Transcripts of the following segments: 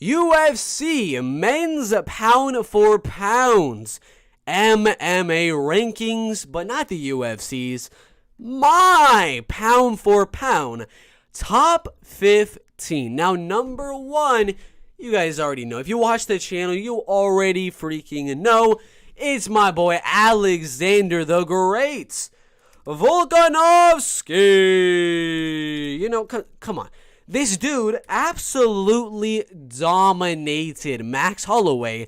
UFC men's pound for pounds MMA rankings, but not the UFC's. My pound for pound top 15. Now, number 1, you guys already know. If you watch the channel, you already freaking know. It's my boy Alexander the Great Volkanovski. You know, come on. This dude absolutely dominated Max Holloway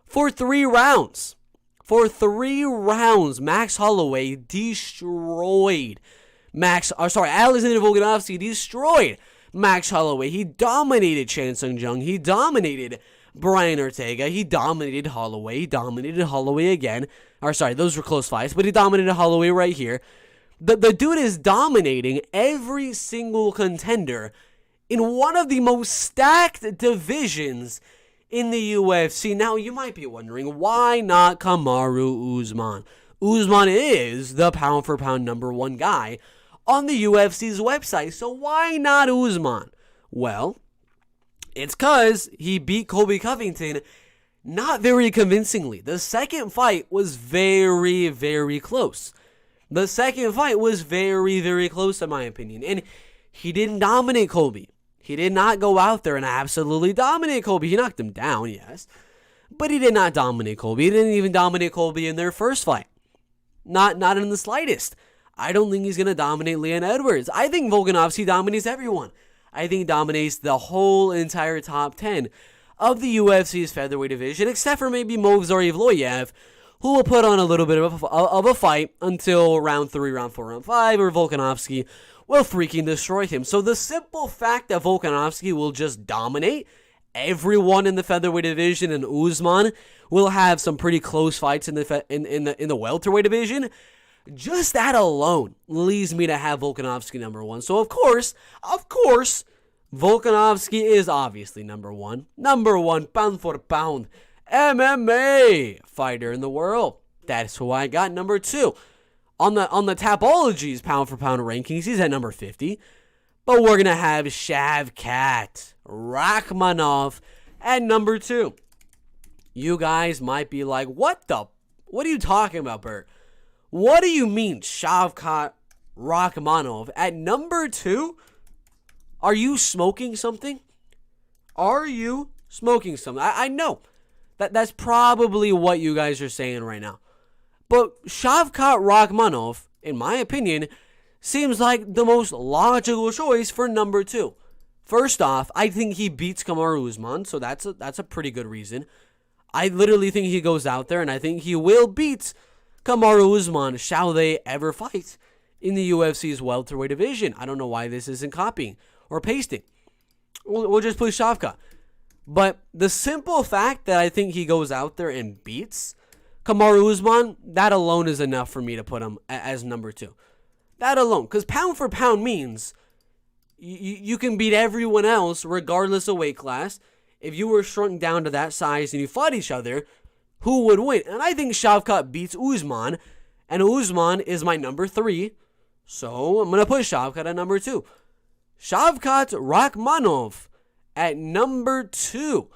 for 3 rounds. For 3 rounds, Max Holloway destroyed Alexander Volkanovski destroyed Max Holloway. He dominated Chan Sung Jung. He dominated Brian Ortega. He dominated Holloway. He dominated Holloway again. Those were close fights, but he dominated Holloway right here. The dude is dominating every single contender in one of the most stacked divisions in the UFC. Now, you might be wondering, why not Kamaru Usman? Usman is the pound-for-pound number 1 guy on the UFC's website, so why not Usman? Well, it's because he beat Colby Covington not very convincingly. The second fight was very, very close. The second fight was very, very close, in my opinion, and he didn't dominate Colby. He did not go out there and absolutely dominate Colby. He knocked him down, yes. But he did not dominate Colby. He didn't even dominate Colby in their first fight. Not in the slightest. I don't think he's going to dominate Leon Edwards. I think Volkanovski dominates everyone. I think he dominates the whole entire top 10 of the UFC's featherweight division, except for maybe Movsar Evloev, who will put on a little bit of a fight until round 3, round 4, round 5, or Volkanovski will freaking destroy him. So the simple fact that Volkanovski will just dominate everyone in the featherweight division and Usman will have some pretty close fights in the welterweight division, just that alone leads me to have Volkanovski number 1. So of course, Volkanovski is obviously number 1. Number 1 pound for pound MMA fighter in the world. That's who I got. Number 2. On the Tapology's pound for pound rankings, he's at number 50. But we're going to have Shavkat Rakhmonov at number 2. You guys might be like, what are you talking about, Bert? What do you mean Shavkat Rakhmonov at number 2? Are you smoking something? I know that's probably what you guys are saying right now. But Shavkat Rakhmonov, in my opinion, seems like the most logical choice for number 2. First off, I think he beats Kamaru Usman, so that's a pretty good reason. I literally think he goes out there, and I think he will beat Kamaru Usman, shall they ever fight in the UFC's welterweight division. I don't know why this isn't copying or pasting. We'll just put Shavkat. But the simple fact that I think he goes out there and beats Kamaru Usman, that alone is enough for me to put him as number 2. That alone. Because pound for pound means you can beat everyone else regardless of weight class. If you were shrunk down to that size and you fought each other, who would win? And I think Shavkat beats Usman. And Usman is my number 3. So I'm going to put Shavkat at number 2. Shavkat Rakhmonov at number 2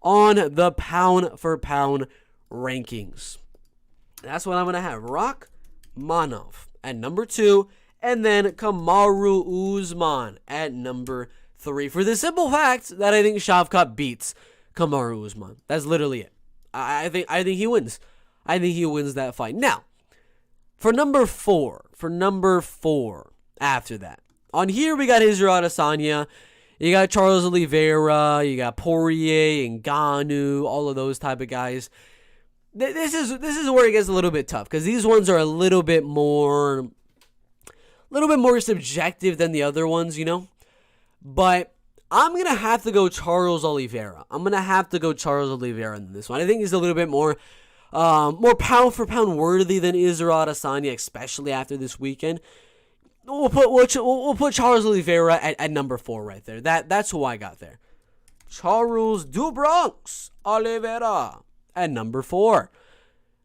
on the pound for pound rankings. That's what I'm going to have. Rakhmonov at number 2, and then Kamaru Usman at number 3. For the simple fact that I think Shavkat beats Kamaru Usman. That's literally it. I think he wins. I think he wins that fight. Now, for number 4, after that. On here, we got Israel Adesanya. You got Charles Oliveira. You got Poirier and Ngannou. All of those type of guys. This is where it gets a little bit tough, because these ones are a little bit more subjective than the other ones, you know. But I'm gonna have to go Charles Oliveira. In this one. I think he's a little bit more pound for pound worthy than Israel Adesanya, especially after this weekend. We'll put Charles Oliveira at number 4 right there. That's who I got there. Charles Du Bronx Oliveira at number 4.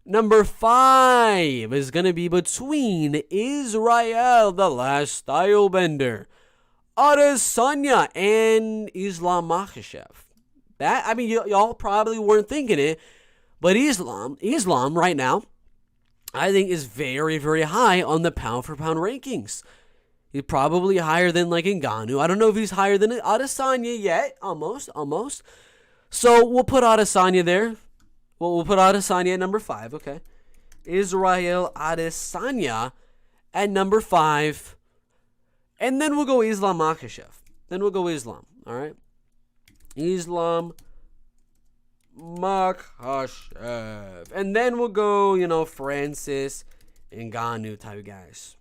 Number 5 is going to be between Israel, the last style bender, Adesanya, and Islam Makhachev. That, I mean, y'all probably weren't thinking it, but Islam right now, I think is very, very high on the pound-for-pound rankings. He's probably higher than like Ngannou. I don't know if he's higher than Adesanya yet. Almost. So we'll put Adesanya there. We'll put Adesanya at number 5, okay? Israel Adesanya at number 5. And then we'll go Islam Makhachev. All right? Islam Makhachev. And then we'll go, Francis Ngannou type guys.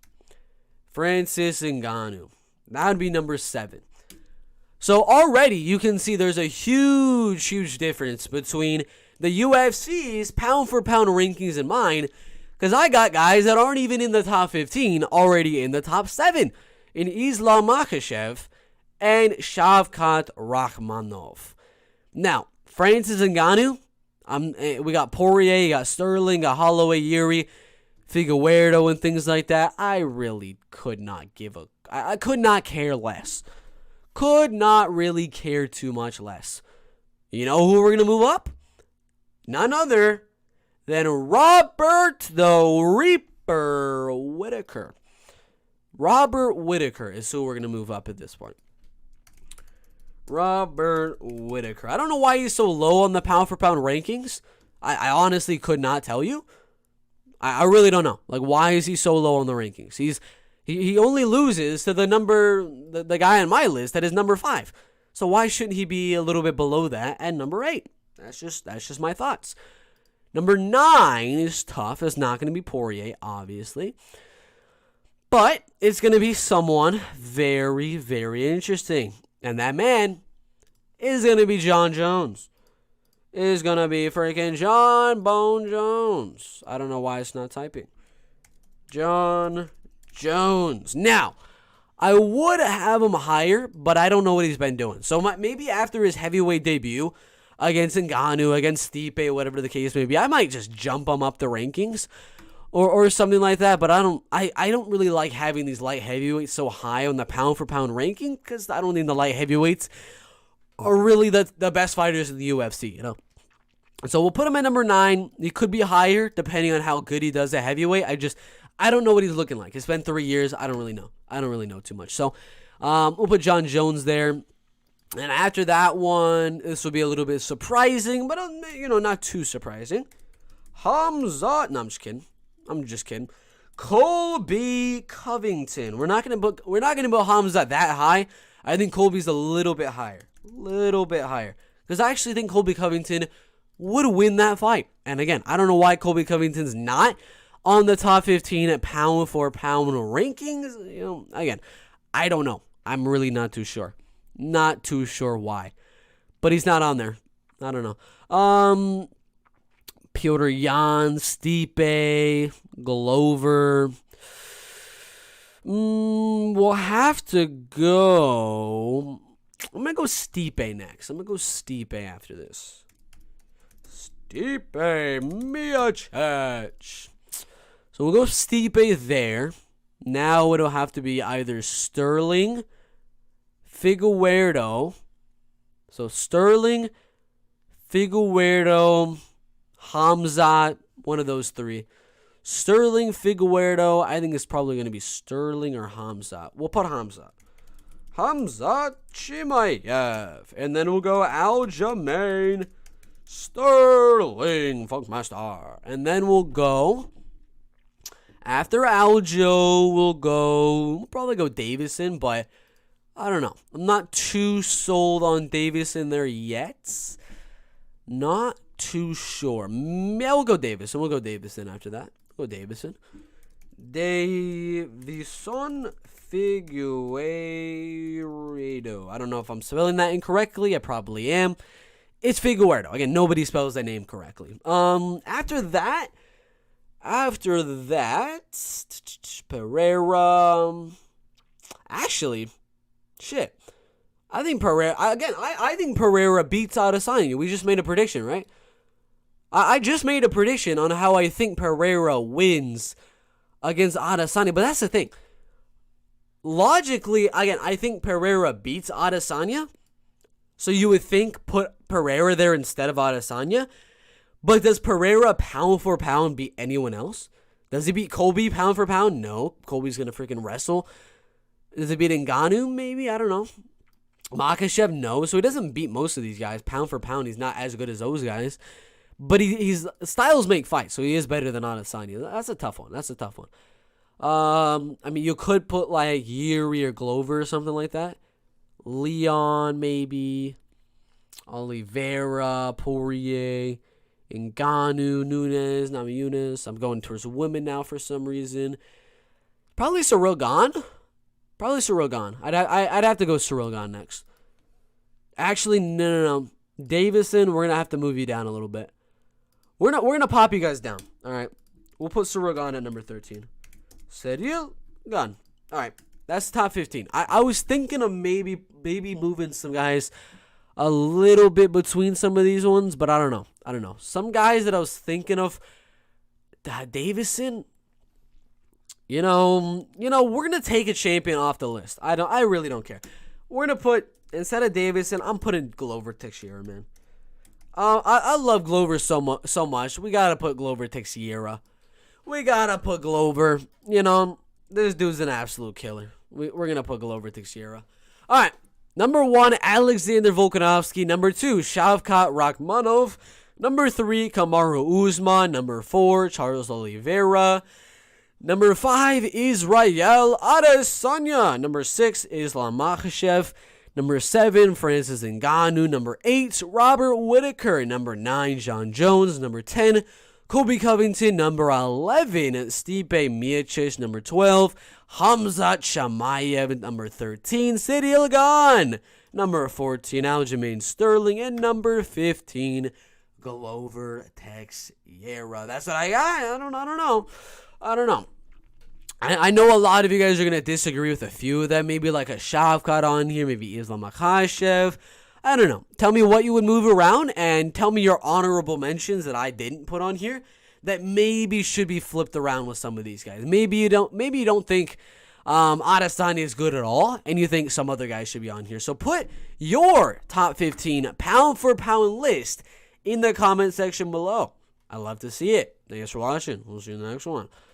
Francis Ngannou. That would be number 7. So already you can see there's a huge difference between the UFC's pound-for-pound rankings and mine, because I got guys that aren't even in the top 15 already in the top 7 in Islam Makhachev and Shavkat Rakhmonov. Now, Francis Ngannou, we got Poirier, you got Sterling, got Holloway, Yuri, Figueiredo, and things like that. I really could not I could not care less. Could not really care too much less. You know who we're going to move up? None other than Robert the Reaper Whittaker. Robert Whittaker is who we're going to move up at this point. Robert Whittaker. I don't know why he's so low on the pound-for-pound rankings. I honestly could not tell you. I really don't know. Like, why is he so low on the rankings? He only loses to the guy on my list that is number 5. So why shouldn't he be a little bit below that at number 8? That's just my thoughts. Number 9 is tough. It's not going to be Poirier, obviously. But it's going to be someone very, very interesting. And that man is going to be John Jones. Is going to be freaking John Bone Jones. I don't know why it's not typing. John Jones. Now, I would have him higher, but I don't know what he's been doing. So maybe after his heavyweight debut against Ngannou, against Stipe, whatever the case may be, I might just jump him up the rankings or something like that. But I don't really like having these light heavyweights so high on the pound for pound ranking, because I don't think the light heavyweights are really the best fighters in the UFC, So we'll put him at number 9. He could be higher depending on how good he does at heavyweight. I don't know what he's looking like. It's been 3 years. I don't really know too much. So we'll put John Jones there. And after that one, this will be a little bit surprising, but not too surprising. Hamza. No, I'm just kidding. Colby Covington. We're not gonna put Hamza that high. I think Colby's a little bit higher. Because I actually think Colby Covington would win that fight. And again, I don't know why Colby Covington's not on the top 15 at pound for pound rankings. Again, I don't know. I'm really not too sure. Not too sure why. But he's not on there. I don't know. Petr Yan, Stipe, Glover. We'll have to go. I'm going to go Stipe next. I'm going to go Stipe after this. Stipe Miocic. So we'll go Stipe there. Now it'll have to be either Sterling, Figueiredo. So Sterling, Figueiredo, Hamzat, one of those 3. Sterling, Figueiredo, I think it's probably going to be Sterling or Hamzat. We'll put Hamzat. Hamzat Chimaev. And then we'll go Aljamain Sterling, Funkmaster. And then we'll go, after Aljo, we'll probably go Davison, but I don't know. I'm not too sold on Davison there yet. Not too sure. Yeah, we'll go Davison. We'll go Davison after that. Go Davison. Davison Figueiredo. I don't know if I'm spelling that incorrectly. I probably am. It's Figueiredo. Again, nobody spells that name correctly. After that, Pereira. Actually, shit. I think Pereira. I think Pereira beats Adesanya. We just made a prediction, right? I just made a prediction on how I think Pereira wins against Adesanya. But that's the thing. Logically, again, I think Pereira beats Adesanya. So you would think put Pereira there instead of Adesanya. But does Pereira pound for pound beat anyone else? Does he beat Colby pound for pound? No. Colby's going to freaking wrestle. Does he beat Ngannou? Maybe. I don't know. Makhachev? No. So he doesn't beat most of these guys. Pound for pound, he's not as good as those guys. But he's styles make fights, so he is better than Adesanya. That's a tough one. I mean, you could put like Yuri or Glover or something like that. Leon, maybe. Oliveira, Poirier, Ngannou, Nunes, Namajunas. I'm going towards women now for some reason. Probably Ciryl Gane. I'd have to go Ciryl Gane next. Actually, no. Davison, we're gonna have to move you down a little bit. We're gonna pop you guys down. All right. We'll put Ciryl Gane at number 13. Ciryl Gane. All right. That's top 15. I was thinking of maybe moving some guys a little bit between some of these ones, but I don't know. Some guys that I was thinking of, Davison. We're gonna take a champion off the list. I really don't care. We're gonna put, instead of Davison, I'm putting Glover Teixeira, man. I love Glover so much. We gotta put Glover Teixeira. We gotta put Glover. This dude's an absolute killer. We're gonna put Glover Teixeira. All right. Number 1, Alexander Volkanovski. Number 2, Shavkat Rakhmonov. Number 3, Kamaru Usman. Number 4, Charles Oliveira. Number 5, Israel Adesanya. Number 6, Islam Makhachev. Number 7, Francis Ngannou. Number 8, Robert Whittaker. Number 9, John Jones. Number 10, Colby Covington. Number 11, Stipe Miocic. Number 12, Khamzat Chimaev. Number 13, Ciryl Gane. Number 14, Aljamain Sterling. And number 15, Glover Teixeira. That's what I got. I don't know. I know a lot of you guys are going to disagree with a few of them. Maybe like a Shavkat on here. Maybe Islam Makhachev. I don't know. Tell me what you would move around and tell me your honorable mentions that I didn't put on here that maybe should be flipped around with some of these guys. Maybe you don't think Adesanya is good at all and you think some other guys should be on here. So put your top 15 pound for pound list in the comment section below. I'd love to see it. Thanks for watching. We'll see you in the next one.